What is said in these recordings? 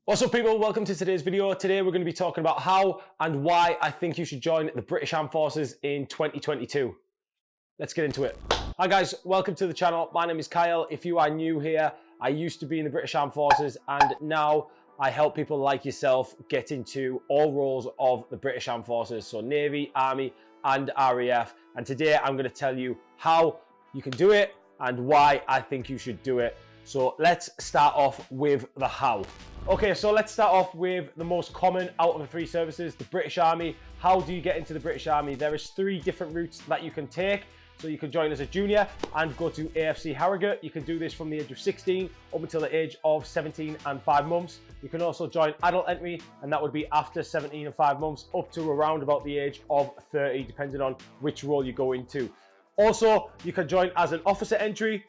What's up people, welcome to today's video. Today we're going to be talking about how and why I think you should join the British Armed Forces in 2022. Let's get into it. Hi guys, welcome to the channel. My name is Kyle. If you are new here, I used to be in the British Armed Forces and now I help people like yourself get into all roles of the British Armed Forces. So Navy, Army and RAF. And today I'm going to tell you how you can do it and why I think you should do it. So let's start off with the how. Okay, so let's start off with the most common out of the three services, the British Army. How do you get into the British Army? There is three different routes that you can take. So you can join as a junior and go to AFC Harrogate. You can do this from the age of 16 up until the age of 17 and 5 months. You can also join adult entry, and that would be after 17 and 5 months up to around about the age of 30, depending on which role you go into. Also, you can join as an officer entry,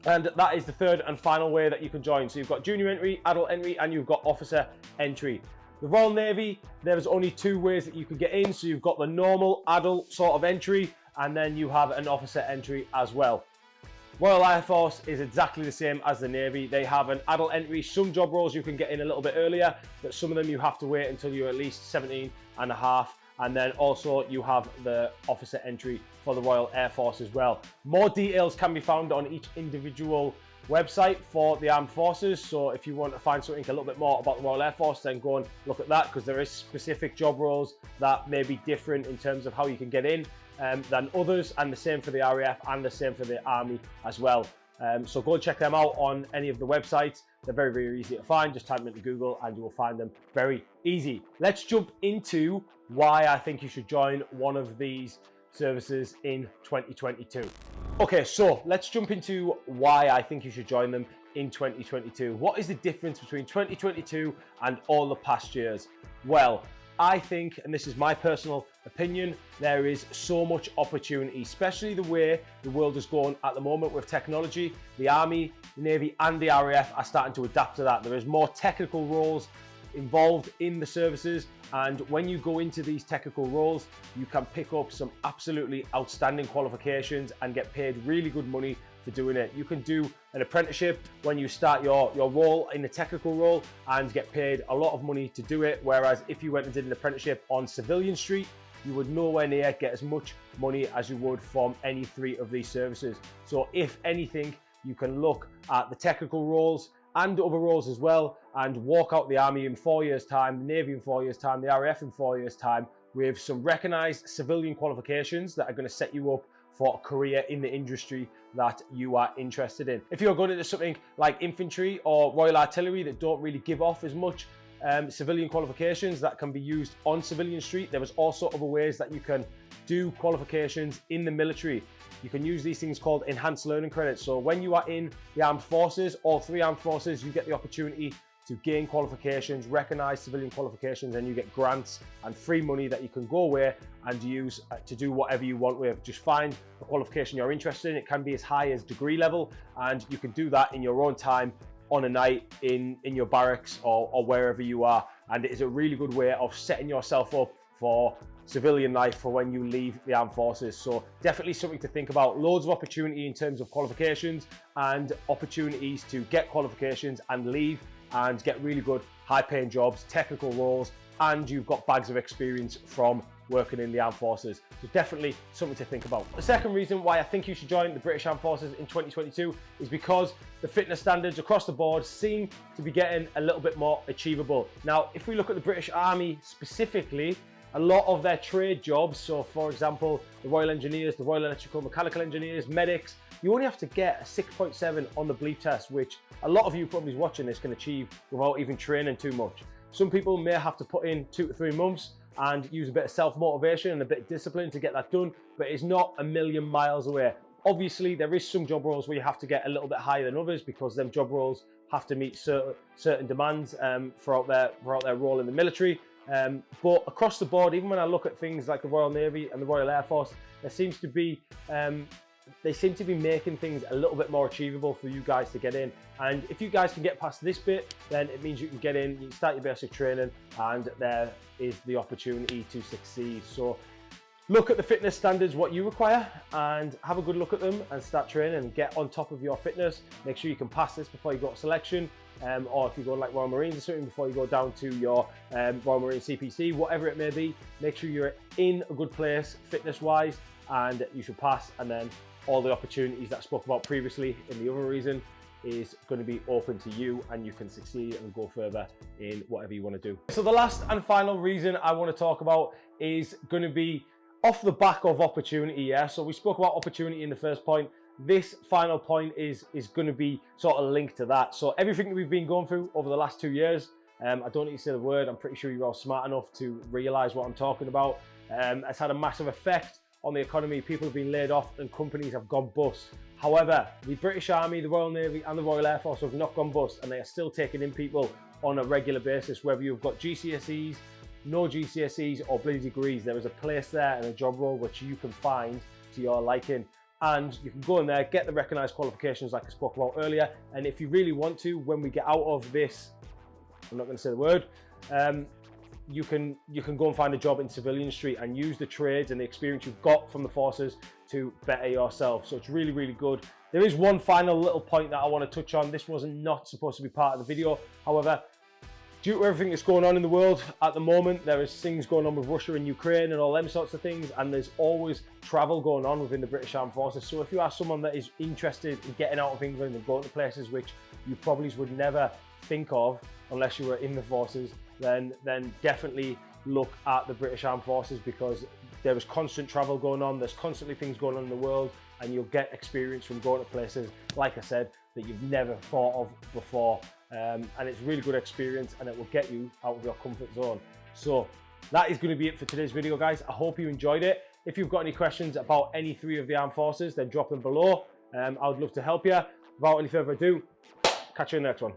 and that is the third and final way that you can join. So you've got junior entry, adult entry, and you've got officer entry. The Royal Navy, there's only two ways that you can get in. So you've got the normal adult sort of entry, and then you have an officer entry as well. Royal Air Force is exactly the same as the Navy. They have an adult entry. Some job roles you can get in a little bit earlier, but some of them you have to wait until you're at least 17 and a half. And then also you have the officer entry for the Royal Air Force as well. More details can be found on each individual website for the Armed Forces. So if you want to find something a little bit more about the Royal Air Force, then go and look at that, because there is specific job roles that may be different in terms of how you can get in than others, and the same for the RAF and the same for the Army as well. So go and check them out on any of the websites. They're very, very easy to find. Just type them into Google and you will find them very easy. Let's jump into why I think you should join one of these services in 2022. Okay, so let's jump into why I think you should join them in 2022. What is the difference between 2022 and all the past years? Well, I think, and this is my personal opinion, there is so much opportunity, especially the way the world is going at the moment with technology. The Army, the Navy and the RAF are starting to adapt to that. There is more technical roles involved in the services, and when you go into these technical roles, you can pick up some absolutely outstanding qualifications and get paid really good money for doing it. You can do an apprenticeship when you start your role in the technical role and get paid a lot of money to do it, whereas if you went and did an apprenticeship on civilian street, you would nowhere near get as much money as you would from any three of these services. So if anything, you can look at the technical roles and other roles as well and walk out the Army in 4 years time, the Navy in 4 years time, the RAF in 4 years time, with some recognised civilian qualifications that are going to set you up for a career in the industry that you are interested in. If you're going into something like infantry or Royal Artillery that don't really give off as much civilian qualifications that can be used on civilian street, there is also other ways that you can do qualifications in the military. You can use these things called enhanced learning credits. So when you are in the armed forces, all three armed forces, you get the opportunity to gain qualifications, recognize civilian qualifications, and you get grants and free money that you can go away and use to do whatever you want with. Just find a qualification you're interested in. It can be as high as degree level, and you can do that in your own time on a night in your barracks or wherever you are. And it is a really good way of setting yourself up for civilian life for when you leave the armed forces. So definitely something to think about. Loads of opportunity in terms of qualifications and opportunities to get qualifications and leave and get really good high paying jobs, technical roles, and you've got bags of experience from working in the armed forces. So definitely something to think about. The second reason why I think you should join the British Armed Forces in 2022 is because the fitness standards across the board seem to be getting a little bit more achievable. Now, if we look at the British Army specifically, a lot of their trade jobs, so for example, the Royal Engineers, the Royal Electrical Mechanical Engineers, medics, you only have to get a 6.7 on the bleep test, which a lot of you probably watching this can achieve without even training too much. Some people may have to put in 2 to 3 months and use a bit of self-motivation and a bit of discipline to get that done, but it's not a million miles away. Obviously, there is some job roles where you have to get a little bit higher than others because them job roles have to meet certain demands throughout their role in the military. But across the board, even when I look at things like the Royal Navy and the Royal Air Force, there seems to be they seem to be making things a little bit more achievable for you guys to get in. And if you guys can get past this bit, then it means you can get in, you can start your basic training, and there is the opportunity to succeed. So look at the fitness standards, what you require, and have a good look at them and start training and get on top of your fitness. Make sure you can pass this before you go to selection. or if you're going like Royal Marines or something before you go down to your Royal Marine CPC, whatever it may be, make sure you're in a good place fitness-wise, and you should pass. And then all the opportunities that I spoke about previously in the other reason is going to be open to you, and you can succeed and go further in whatever you want to do. So the last and final reason I want to talk about is going to be off the back of opportunity. Yeah, so we spoke about opportunity in the first point. This final point is going to be sort of linked to that. So everything that we've been going through over the last 2 years, I don't need to say the word, I'm pretty sure you're all smart enough to realize what I'm talking about. It's had a massive effect on the economy. People have been laid off and companies have gone bust. However, the British Army, the Royal Navy and the Royal Air Force have not gone bust, and they are still taking in people on a regular basis, whether you've got GCSEs, no GCSEs or bloody degrees. There is a place there and a job role which you can find to your liking, and you can go in there, get the recognised qualifications like I spoke about earlier. And if you really want to, when we get out of this, I'm not going to say the word, you can go and find a job in Civilian Street and use the trades and the experience you've got from the forces to better yourself. So it's really, really good. There is one final little point that I want to touch on. This wasn't not supposed to be part of the video. However, due to everything that's going on in the world at the moment, there is things going on with Russia and Ukraine and all them sorts of things, and there's always travel going on within the British Armed Forces. So if you are someone that is interested in getting out of England and going to places which you probably would never think of unless you were in the forces, then definitely look at the British Armed Forces, because there is constant travel going on, there's constantly things going on in the world, and you'll get experience from going to places, like I said, that you've never thought of before. And it's really good experience, and it will get you out of your comfort zone. So that is going to be it for today's video, guys. I hope you enjoyed it. If you've got any questions about any three of the armed forces, then drop them below. I would love to help you. Without any further ado, catch you in the next one.